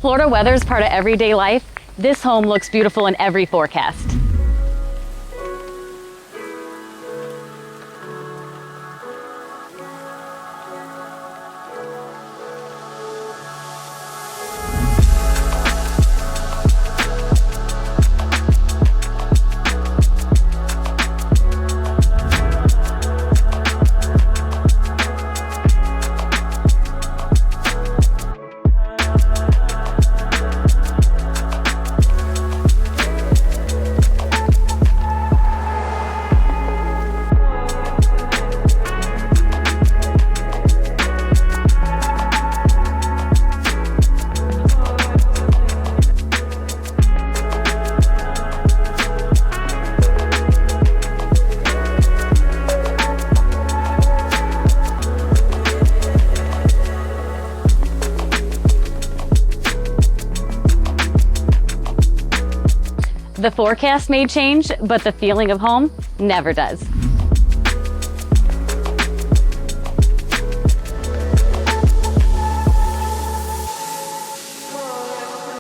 Florida weather is part of everyday life, this home looks beautiful in every forecast. The forecast may change, but the feeling of home never does.